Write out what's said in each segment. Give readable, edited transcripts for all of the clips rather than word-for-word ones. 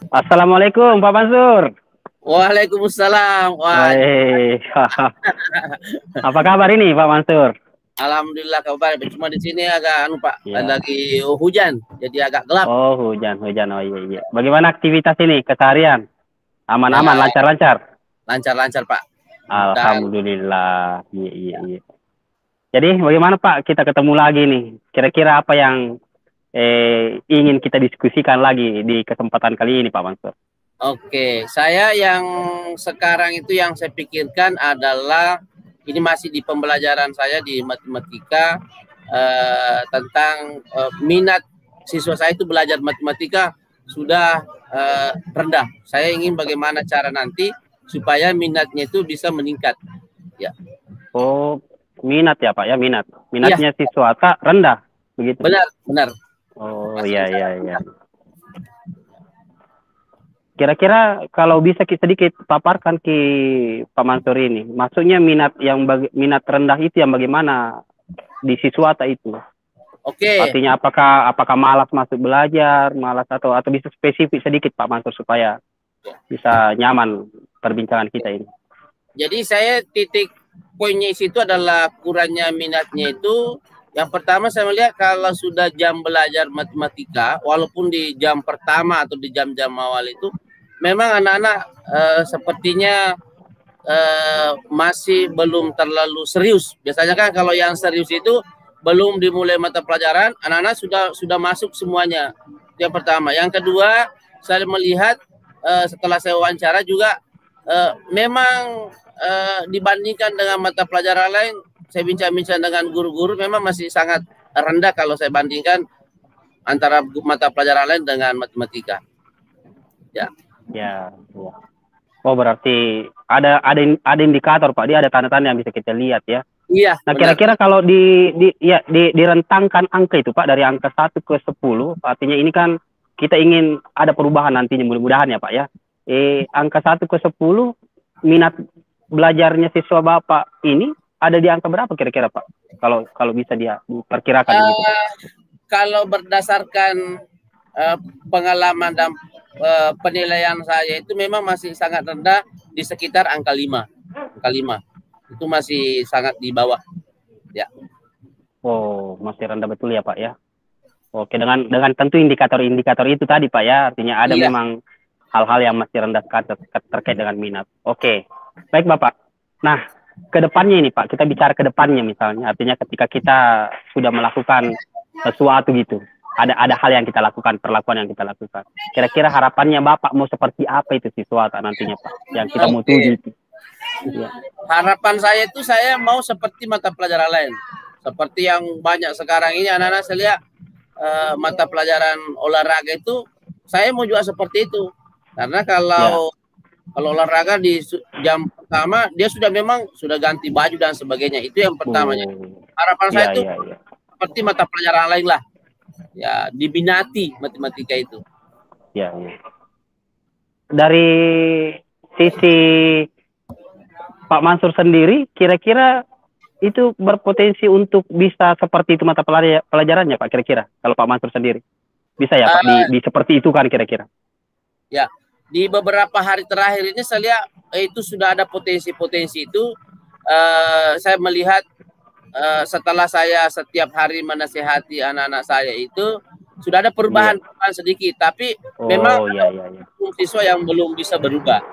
Assalamualaikum Pak Mansur. Waalaikumsalam. Wah, Woi, apa kabar ini Pak Mansur? alhamdulillah kabar. Cuma di sini agak Pak, Ya. lagi hujan, jadi agak gelap. Oh, hujan. Oh iya iya. Bagaimana aktivitas ini keseharian? Aman-aman, Ya, lancar-lancar. lancar-lancar Pak. Dan Alhamdulillah. Iya iya iya. Jadi bagaimana Pak kita ketemu lagi nih? Kira-kira apa yang ingin kita diskusikan lagi di kesempatan kali ini Pak Mansur? oke, saya yang sekarang itu yang saya pikirkan adalah ini masih di pembelajaran saya di matematika tentang minat siswa saya itu belajar matematika sudah rendah. Saya ingin bagaimana cara nanti supaya minatnya itu bisa meningkat. Ya. Oh, minat ya Pak ya, minat. Iya, Minatnya siswa tak rendah begitu. benar. Oh Masih iya bisa. iya iya. Kira-kira kalau bisa sedikit paparkan ke Pak Mansur ini, maksudnya minat rendah itu yang bagaimana di siswa itu? Oke, Artinya apakah malas masuk belajar, malas atau bisa spesifik sedikit Pak Mansur supaya bisa nyaman perbincangan kita ini. jadi saya titik poinnya di situ adalah kurangnya minatnya itu. Yang pertama saya melihat kalau sudah jam belajar matematika, walaupun di jam pertama atau di jam-jam awal itu, memang anak-anak sepertinya masih belum terlalu serius. Biasanya kan kalau yang serius itu belum dimulai mata pelajaran, anak-anak sudah masuk semuanya. Yang pertama. Yang kedua, saya melihat setelah saya wawancara juga memang dibandingkan dengan mata pelajaran lain, saya bincang-bincang dengan guru-guru memang masih sangat rendah kalau saya bandingkan antara mata pelajaran lain dengan matematika. Ya. Ya, ya. Oh berarti ada indikator Pak, dia ada tanda-tanda yang bisa kita lihat ya. Iya, Nah benar. kira-kira kalau direntangkan angka itu Pak dari angka 1 ke 10, artinya ini kan kita ingin ada perubahan nantinya mudah-mudahan ya Pak ya. Angka 1 ke 10 minat belajarnya siswa Bapak ini ada di angka berapa kira-kira Pak? Kalau bisa dia diperkirakan begitu Pak. Kalau berdasarkan pengalaman dan penilaian saya itu memang masih sangat rendah di sekitar angka 5. Angka 5. Itu masih sangat di bawah. Ya. Oh, masih rendah betul ya Pak ya. Oke, dengan tentu indikator-indikator itu tadi Pak ya, artinya ada Iya. memang hal-hal yang masih rendah terkait dengan minat. Oke, baik Bapak. Nah, ke depannya ini Pak, kita bicara ke depannya misalnya, artinya ketika kita sudah melakukan sesuatu gitu, ada hal yang kita lakukan, perlakuan yang kita lakukan. Kira-kira harapannya Bapak mau seperti apa itu siswa nantinya Pak, yang kita mau tuju itu? Ya. Harapan saya itu saya mau seperti mata pelajaran lain. Seperti yang banyak sekarang ini anak-anak saya lihat mata pelajaran olahraga itu saya mau juga seperti itu. Karena Ya. kalau olahraga di jam pertama dia memang sudah ganti baju dan sebagainya. Itu yang pertamanya. Harapan saya Ya, itu ya, ya. seperti mata pelajaran lain lah. Ya, diminati matematika itu. Ya, ya. Dari sisi Pak Mansur sendiri, kira-kira itu berpotensi untuk bisa seperti itu mata pelajarannya Pak kira-kira kalau Pak Mansur sendiri bisa ya Pak di seperti itu kan kira-kira ya di beberapa hari terakhir ini saya lihat itu sudah ada potensi-potensi itu. Saya melihat setelah saya setiap hari menasihati anak-anak saya itu sudah ada perubahan sedikit, tapi memang ya. siswa yang belum bisa berubah.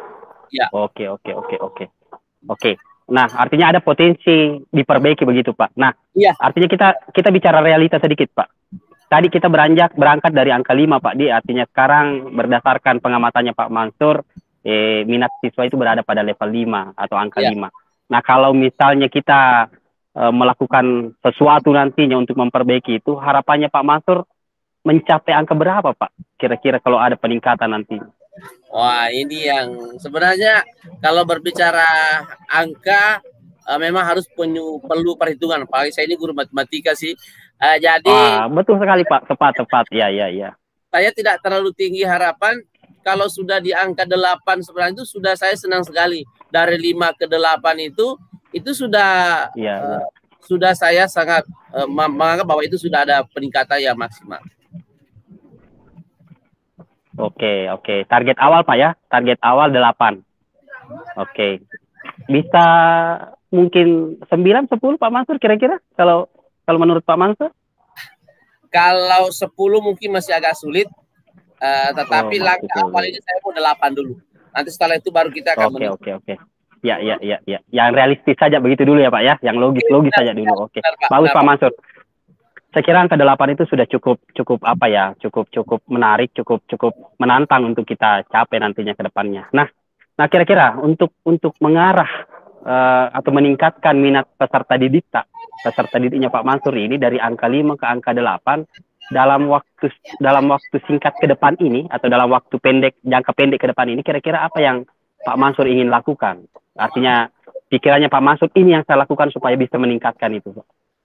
Ya. Oke. Nah, artinya ada potensi diperbaiki begitu, Pak. Nah, Iya. Artinya kita bicara realita sedikit, Pak. Tadi kita berangkat dari angka 5, Pak. Artinya sekarang berdasarkan pengamatannya Pak Mansur, minat siswa itu berada pada level 5 atau angka 5. Nah, kalau misalnya kita melakukan sesuatu nantinya untuk memperbaiki itu, harapannya Pak Mansur mencapai angka berapa, Pak? Kira-kira kalau ada peningkatan nanti. Wah, ini yang sebenarnya kalau berbicara angka memang harus perlu perhitungan. Apalagi saya ini guru matematika sih. Jadi betul sekali Pak, tepat. Ya. Saya tidak terlalu tinggi harapan. Kalau sudah di angka 8 sebenarnya itu sudah saya senang sekali. Dari 5 ke 8 itu sudah sudah saya sangat menganggap bahwa itu sudah ada peningkatan yang maksimal. Oke, oke. Target awal Pak ya, target awal 8. Oke. Bisa mungkin 9, 10 Pak Mansur kira-kira kalau kalau menurut Pak Mansur? Kalau 10 mungkin masih agak sulit, tetapi langkah awal ini saya mau 8 dulu. Nanti setelah itu baru kita akan Oke, oke, oke. Ya, ya, ya, ya. Yang realistis saja begitu dulu ya Pak ya, yang logis saja dulu. Oke. Bagus Pak Mansur. Saya kira angka 8 itu sudah cukup apa ya, cukup menarik, cukup menantang untuk kita capai nantinya ke depannya. Nah, kira-kira untuk mengarah atau meningkatkan minat peserta didiknya Pak Mansur ini dari angka 5 ke angka 8 dalam waktu singkat ke depan ini atau dalam waktu jangka pendek ke depan ini, kira-kira apa yang Pak Mansur ingin lakukan? Artinya pikirannya Pak Mansur, ini yang saya lakukan supaya bisa meningkatkan itu,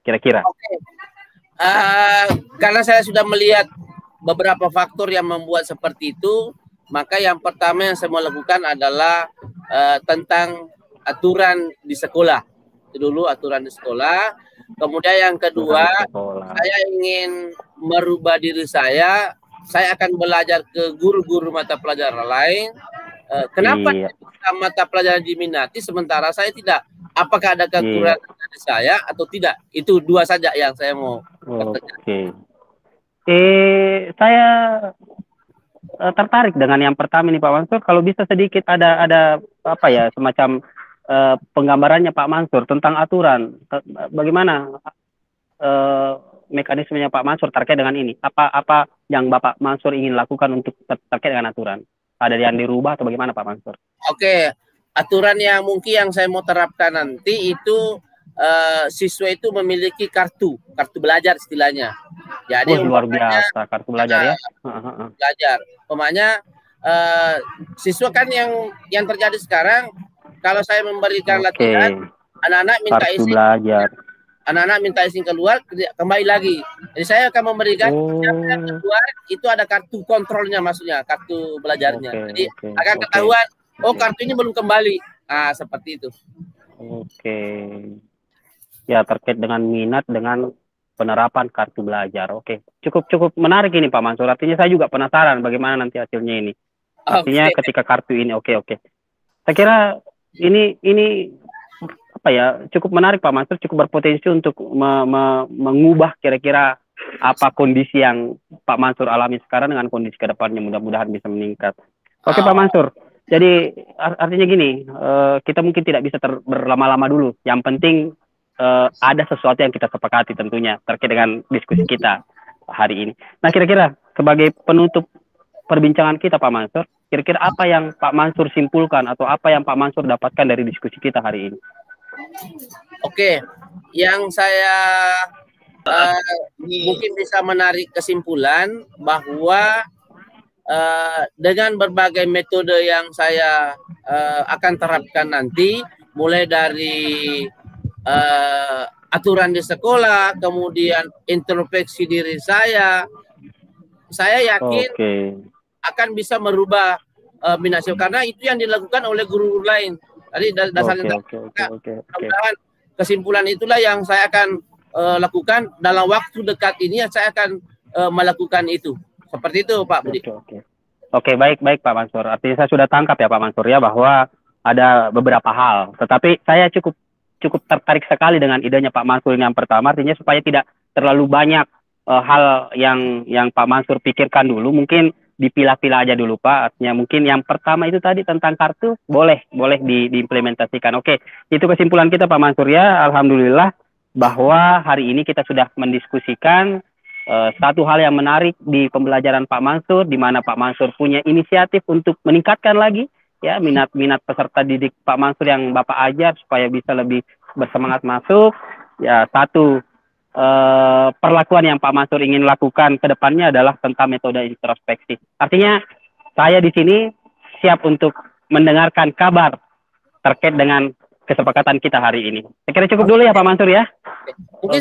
kira-kira. Karena saya sudah melihat beberapa faktor yang membuat seperti itu, maka yang pertama yang saya mau lakukan adalah tentang aturan di sekolah. Itu dulu, aturan di sekolah. Kemudian yang kedua, saya ingin merubah diri saya akan belajar ke guru-guru mata pelajaran lain. Kenapa mata pelajaran diminati sementara saya tidak? Apakah ada kekurangan dari saya atau tidak? Itu dua saja yang saya mau katakan. Saya tertarik dengan yang pertama ini Pak Mansur. Kalau bisa sedikit ada apa ya, semacam penggambarannya Pak Mansur tentang aturan. Bagaimana mekanismenya Pak Mansur terkait dengan ini? Apa yang Bapak Mansur ingin lakukan untuk terkait dengan aturan? Ada yang dirubah atau bagaimana Pak Mansur? Oke, aturan yang mungkin yang saya mau terapkan nanti itu siswa itu memiliki kartu belajar istilahnya. Jadi luar biasa kartu belajar ya. Belajar. Umpamanya siswa kan yang terjadi sekarang, kalau saya memberikan latihan, anak-anak minta kartu izin belajar. Anak-anak minta izin keluar, kembali lagi. Jadi saya akan memberikan yang keluar itu ada kartu kontrolnya, maksudnya kartu belajarnya. Jadi akan ketahuan, oh kartu ini belum kembali. Ah, seperti itu. Ya, terkait dengan minat dengan penerapan kartu belajar. Cukup menarik ini Pak Mansur. Artinya saya juga penasaran bagaimana nanti hasilnya ini. Artinya ketika kartu ini saya kira ini apa ya, cukup menarik Pak Mansur, cukup berpotensi untuk mengubah kira-kira apa kondisi yang Pak Mansur alami sekarang dengan kondisi kedepannya, mudah-mudahan bisa meningkat. Pak Mansur, jadi artinya gini, kita mungkin tidak bisa berlama-lama dulu. Yang penting ada sesuatu yang kita sepakati tentunya terkait dengan diskusi kita hari ini. Nah, kira-kira sebagai penutup perbincangan kita Pak Mansur, kira-kira apa yang Pak Mansur simpulkan atau apa yang Pak Mansur dapatkan dari diskusi kita hari ini? Yang saya mungkin bisa menarik kesimpulan bahwa dengan berbagai metode yang saya akan terapkan nanti, mulai dari aturan di sekolah, kemudian introspeksi diri saya yakin akan bisa merubah minat siswa, karena itu yang dilakukan oleh guru lain. Tadi dasarnya mudah-mudahan kesimpulan itulah yang saya akan lakukan dalam waktu dekat ini. Saya akan melakukan itu. Seperti itu Pak Budi. Baik Pak Mansur. Artinya saya sudah tangkap ya Pak Mansur ya, bahwa ada beberapa hal. Tetapi saya cukup tertarik sekali dengan idenya Pak Mansur yang pertama, artinya supaya tidak terlalu banyak hal yang Pak Mansur pikirkan dulu, mungkin dipilah-pilah aja dulu Pak. Artinya mungkin yang pertama itu tadi tentang kartu boleh diimplementasikan. Itu kesimpulan kita Pak Mansur ya. Alhamdulillah bahwa hari ini kita sudah mendiskusikan satu hal yang menarik di pembelajaran Pak Mansur, di mana Pak Mansur punya inisiatif untuk meningkatkan lagi ya minat peserta didik Pak Mansur yang Bapak ajar supaya bisa lebih bersemangat masuk. Ya, satu perlakuan yang Pak Mansur ingin lakukan ke depannya adalah tentang metode introspeksi. Artinya saya di sini siap untuk mendengarkan kabar terkait dengan kesepakatan kita hari ini. Saya kira cukup dulu ya Pak Mansur ya. Mungkin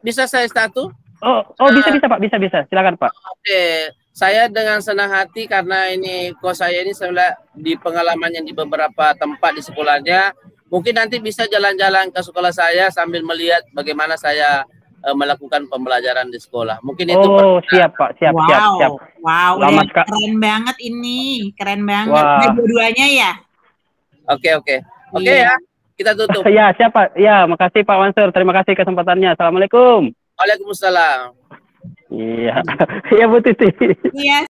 bisa saya satu? Bisa Pak, bisa. Silakan Pak. Saya dengan senang hati karena ini saya ini sebenarnya di pengalaman yang di beberapa tempat di sekolahnya, mungkin nanti bisa jalan-jalan ke sekolah saya sambil melihat bagaimana saya melakukan pembelajaran di sekolah. Mungkin itu. Oh, siap Pak, siap. Wow, Lama keren banget ini, keren banget. Wah. Nah, dua-duanya ya. Oke ya, kita tutup. Ya, siapa? Ya, makasih Pak Mansur. Terima kasih kesempatannya. Assalamualaikum. Waalaikumsalam. Iya, iya Bu Titi. Iya.